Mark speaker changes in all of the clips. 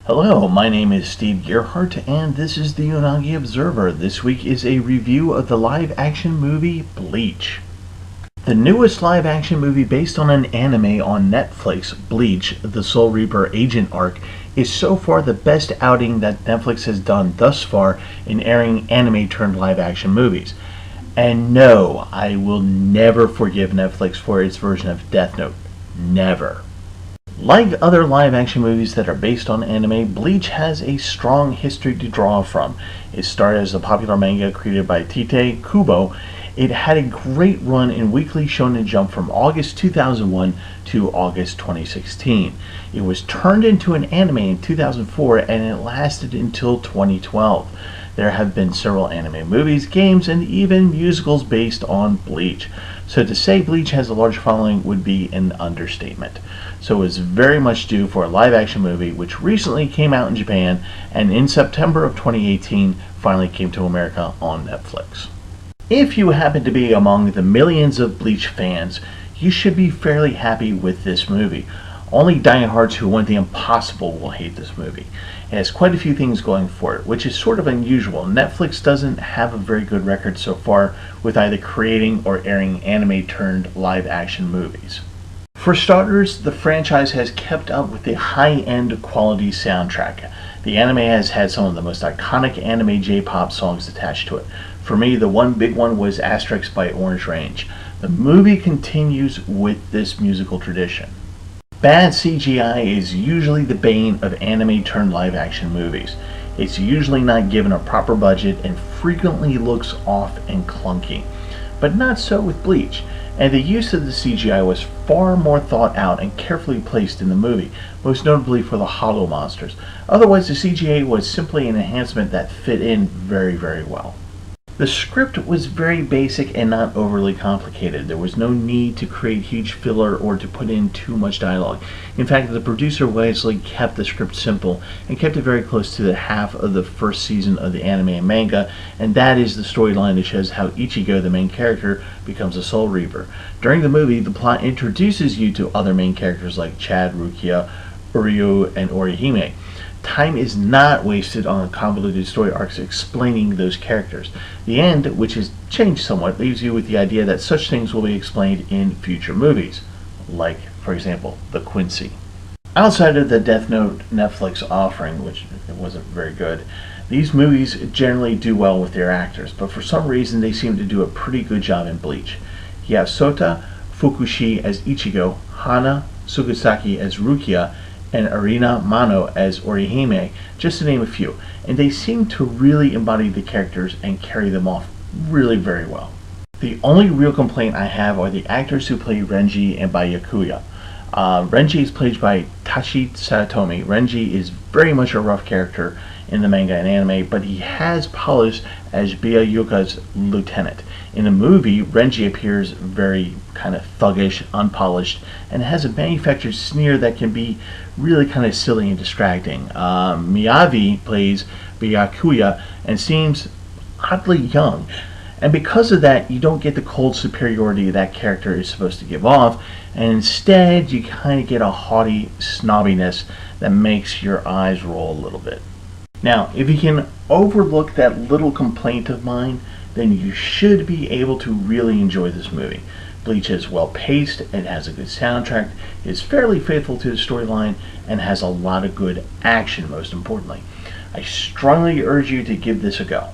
Speaker 1: Hello, my name is Steve Gearhart, and this is the Unagi Observer. This week is a review of the live-action movie Bleach. The newest live-action movie based on an anime on Netflix, Bleach, the Soul Reaper agent arc, is so far the best outing that Netflix has done thus far in airing anime-turned-live-action movies. And no, I will never forgive Netflix for its version of Death Note. Never. Like other live-action movies that are based on anime, Bleach has a strong history to draw from. It started as a popular manga created by Tite Kubo. It had a great run in Weekly Shonen Jump from August 2001 to August 2016. It was turned into an anime in 2004 and it lasted until 2012. There have been several anime movies, games, and even musicals based on Bleach. So to say Bleach has a large following would be an understatement. So it's very much due for a live-action movie which recently came out in Japan and in September of 2018 finally came to America on Netflix. If you happen to be among the millions of Bleach fans, you should be fairly happy with this movie. Only diehards who want the impossible will hate this movie. It has quite a few things going for it, which is sort of unusual. Netflix doesn't have a very good record so far with either creating or airing anime-turned live-action movies. For starters, the franchise has kept up with the high-end quality soundtrack. The anime has had some of the most iconic anime J-pop songs attached to it. For me, the one big one was Asterix by Orange Range. The movie continues with this musical tradition. Bad CGI is usually the bane of anime-turned live-action movies. It's usually not given a proper budget and frequently looks off and clunky. But not so with Bleach, and the use of the CGI was far more thought out and carefully placed in the movie, most notably for the hollow monsters. Otherwise, the CGI was simply an enhancement that fit in very, very well. The script was very basic and not overly complicated. There was no need to create huge filler or to put in too much dialogue. In fact, the producer wisely kept the script simple and kept it very close to the half of the first season of the anime and manga, and that is the storyline that shows how Ichigo, the main character, becomes a Soul Reaper. During the movie, the plot introduces you to other main characters like Chad, Rukia, Uryu, and Orihime. Time is not wasted on convoluted story arcs explaining those characters. The end, which has changed somewhat, leaves you with the idea that such things will be explained in future movies, like, for example, The Quincy. Outside of the Death Note Netflix offering, which wasn't very good, these movies generally do well with their actors, but for some reason they seem to do a pretty good job in Bleach. You have Sota Fukushi as Ichigo, Hana Sugasaki as Rukia, and Arina Mano as Orihime, just to name a few, and they seem to really embody the characters and carry them off really very well. The only real complaint I have are the actors who play Renji and Byakuya. Renji is played by Tachi Satomi. Renji is very much a rough character in the manga and anime, but he has polish as Byuka's lieutenant. In the movie, Renji appears very kind of thuggish, unpolished, and has a manufactured sneer that can be really kind of silly and distracting. Miyavi plays Byakuya and seems oddly young. And because of that, you don't get the cold superiority that character is supposed to give off, and instead you kind of get a haughty snobbiness that makes your eyes roll a little bit. Now, if you can overlook that little complaint of mine, then you should be able to really enjoy this movie. Bleach is well paced, it has a good soundtrack, is fairly faithful to the storyline, and has a lot of good action, most importantly. I strongly urge you to give this a go.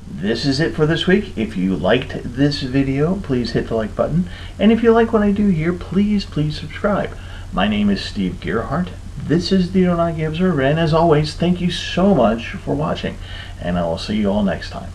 Speaker 1: This is it for this week. If you liked this video, please hit the like button. And if you like what I do here, please subscribe. My name is Steve Gearhart. This is the Unagi Observer, and as always, thank you so much for watching. And I will see you all next time.